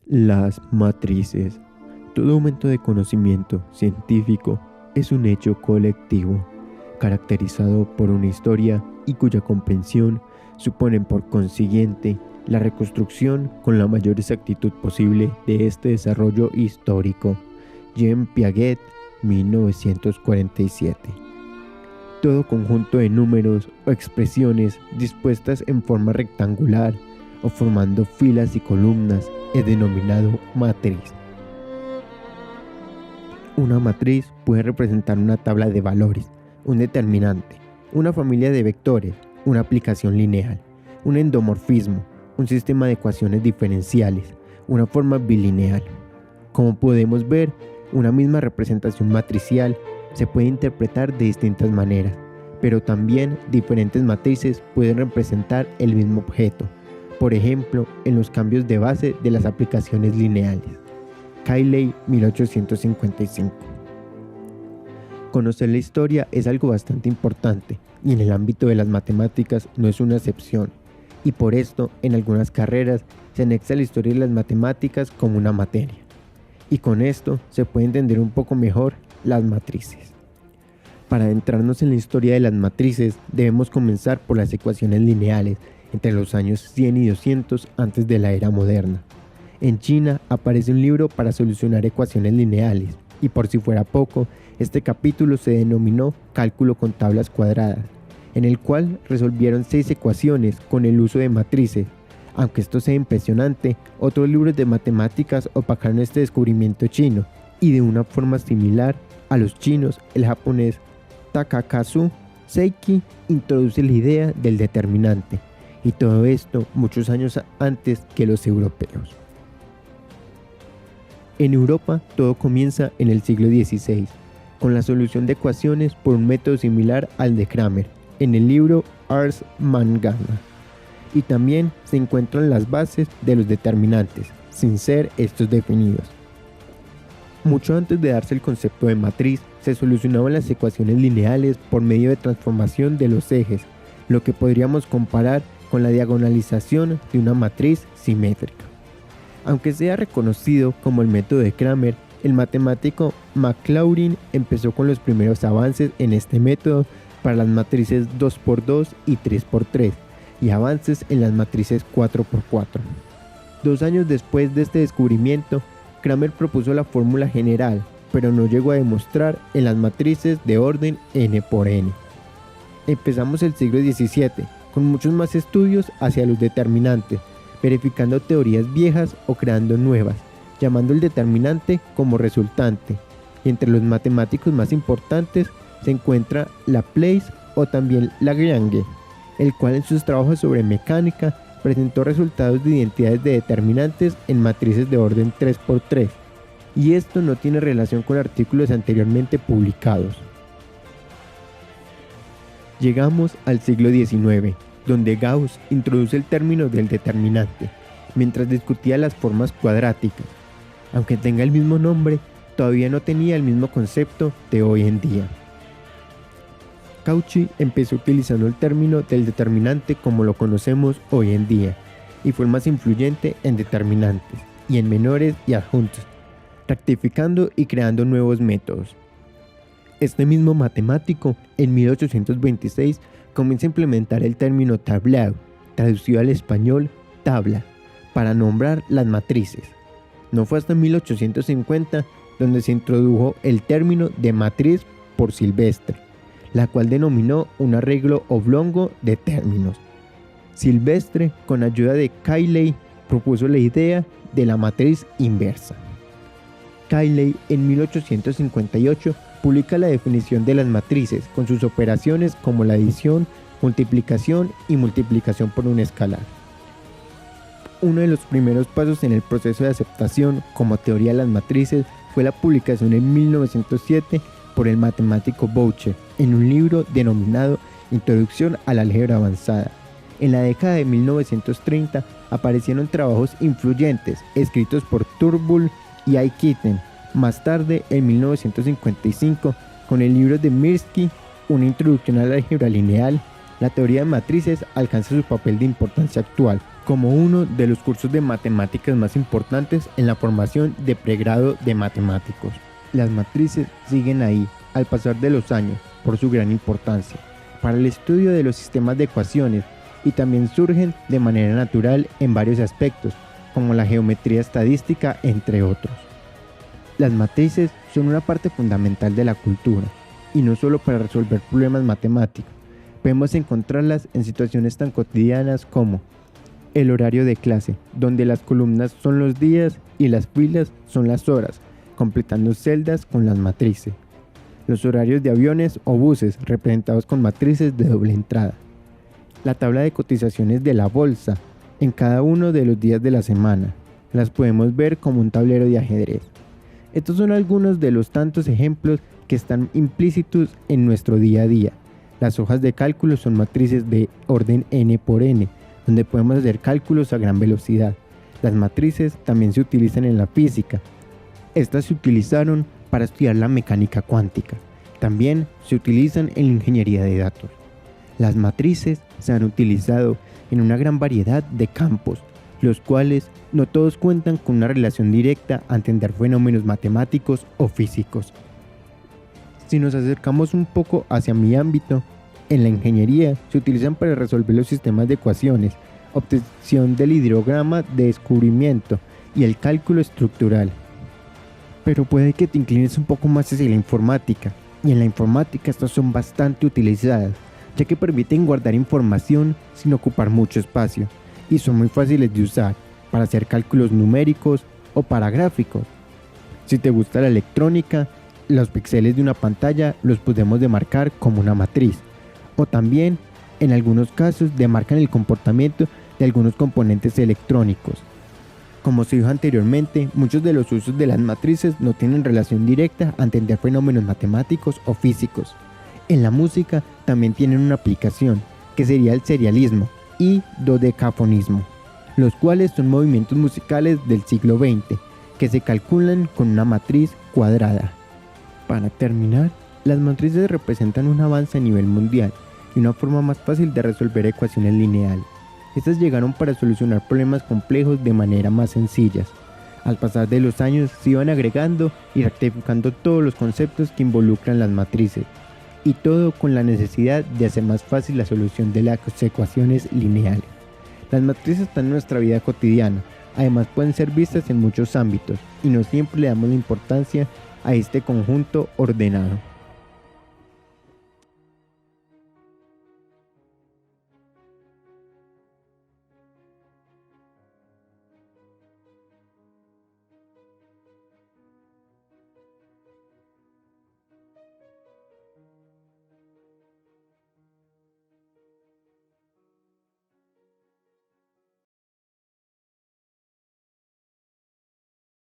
Las matrices. Todo aumento de conocimiento científico es un hecho colectivo, caracterizado por una historia y cuya comprensión suponen por consiguiente la reconstrucción con la mayor exactitud posible de este desarrollo histórico. Jean Piaget, 1947. Todo conjunto de números o expresiones dispuestas en forma rectangular o formando filas y columnas es denominado matriz. Una matriz puede representar una tabla de valores, un determinante, una familia de vectores, una aplicación lineal, un endomorfismo, un sistema de ecuaciones diferenciales, una forma bilineal. Como podemos ver, una misma representación matricial se puede interpretar de distintas maneras, pero también diferentes matrices pueden representar el mismo objeto, por ejemplo, en los cambios de base de las aplicaciones lineales. Cayley, 1855. Conocer la historia es algo bastante importante y en el ámbito de las matemáticas no es una excepción, y por esto en algunas carreras se anexa la historia de las matemáticas como una materia, y con esto se puede entender un poco mejor las matrices. Para adentrarnos en la historia de las matrices debemos comenzar por las ecuaciones lineales entre los años 100 y 200 antes de la era moderna. En China aparece un libro para solucionar ecuaciones lineales, y por si fuera poco, este capítulo se denominó Cálculo con tablas cuadradas, en el cual resolvieron 6 ecuaciones con el uso de matrices. Aunque esto sea impresionante, otros libros de matemáticas opacaron este descubrimiento chino, y de una forma similar a los chinos, el japonés Takakazu Seiki introduce la idea del determinante, y todo esto muchos años antes que los europeos. En Europa todo comienza en el siglo XVI, con la solución de ecuaciones por un método similar al de Cramer, en el libro Ars Magna, y también se encuentran las bases de los determinantes, sin ser estos definidos. Mucho antes de darse el concepto de matriz, se solucionaban las ecuaciones lineales por medio de transformación de los ejes, lo que podríamos comparar con la diagonalización de una matriz simétrica. Aunque sea reconocido como el método de Cramer, el matemático Maclaurin empezó con los primeros avances en este método para las matrices 2×2 y 3×3 y avances en las matrices 4×4. 2 años después de este descubrimiento, Cramer propuso la fórmula general, pero no llegó a demostrar en las matrices de orden n por n. Empezamos el siglo XVII, con muchos más estudios hacia los determinantes, verificando teorías viejas o creando nuevas, llamando el determinante como resultante, y entre los matemáticos más importantes se encuentra Laplace o también Lagrange, el cual en sus trabajos sobre mecánica presentó resultados de identidades de determinantes en matrices de orden 3×3, y esto no tiene relación con artículos anteriormente publicados. Llegamos al siglo XIX, donde Gauss introduce el término del determinante, mientras discutía las formas cuadráticas. Aunque tenga el mismo nombre, todavía no tenía el mismo concepto de hoy en día. Cauchy empezó utilizando el término del determinante como lo conocemos hoy en día, y fue el más influyente en determinantes, y en menores y adjuntos, rectificando y creando nuevos métodos. Este mismo matemático, en 1826, comienza a implementar el término tablao, traducido al español tabla, para nombrar las matrices. No fue hasta 1850 donde se introdujo el término de matriz por Silvestre, la cual denominó un arreglo oblongo de términos. Silvestre, con ayuda de Cayley, propuso la idea de la matriz inversa. Cayley, en 1858, publica la definición de las matrices con sus operaciones como la adición, multiplicación y multiplicación por un escalar. Uno de los primeros pasos en el proceso de aceptación como teoría de las matrices fue la publicación en 1907 por el matemático Boucher en un libro denominado Introducción a la álgebra avanzada. En la década de 1930 aparecieron trabajos influyentes escritos por Turnbull y Aikinen. Más tarde, en 1955, con el libro de Mirsky, Una introducción a la álgebra lineal, la teoría de matrices alcanza su papel de importancia actual, como uno de los cursos de matemáticas más importantes en la formación de pregrado de matemáticos. Las matrices siguen ahí, al pasar de los años, por su gran importancia para el estudio de los sistemas de ecuaciones, y también surgen de manera natural en varios aspectos, como la geometría estadística, entre otros. Las matrices son una parte fundamental de la cultura, y no solo para resolver problemas matemáticos. Podemos encontrarlas en situaciones tan cotidianas como el horario de clase, donde las columnas son los días y las filas son las horas, completando celdas con las matrices. Los horarios de aviones o buses, representados con matrices de doble entrada. La tabla de cotizaciones de la bolsa, en cada uno de los días de la semana. Las podemos ver como un tablero de ajedrez. Estos son algunos de los tantos ejemplos que están implícitos en nuestro día a día. Las hojas de cálculo son matrices de orden n por n, donde podemos hacer cálculos a gran velocidad. Las matrices también se utilizan en la física. Estas se utilizaron para estudiar la mecánica cuántica. También se utilizan en la ingeniería de datos. Las matrices se han utilizado en una gran variedad de campos, los cuales no todos cuentan con una relación directa a entender fenómenos matemáticos o físicos. Si nos acercamos un poco hacia mi ámbito, en la ingeniería se utilizan para resolver los sistemas de ecuaciones, obtención del hidrograma de descubrimiento y el cálculo estructural. Pero puede que te inclines un poco más hacia la informática, y en la informática estas son bastante utilizadas, ya que permiten guardar información sin ocupar mucho espacio, y son muy fáciles de usar para hacer cálculos numéricos o para gráficos. Si te gusta la electrónica, los píxeles de una pantalla los podemos demarcar como una matriz, o también, en algunos casos, demarcan el comportamiento de algunos componentes electrónicos. Como se dijo anteriormente, muchos de los usos de las matrices no tienen relación directa a entender fenómenos matemáticos o físicos. En la música también tienen una aplicación, que sería el serialismo y dodecafonismo, los cuales son movimientos musicales del siglo XX, que se calculan con una matriz cuadrada. Para terminar, las matrices representan un avance a nivel mundial y una forma más fácil de resolver ecuaciones lineales. Estas llegaron para solucionar problemas complejos de manera más sencillas. Al pasar de los años se iban agregando y rectificando todos los conceptos que involucran las matrices, y todo con la necesidad de hacer más fácil la solución de las ecuaciones lineales. Las matrices están en nuestra vida cotidiana, además pueden ser vistas en muchos ámbitos, y no siempre le damos la importancia a este conjunto ordenado.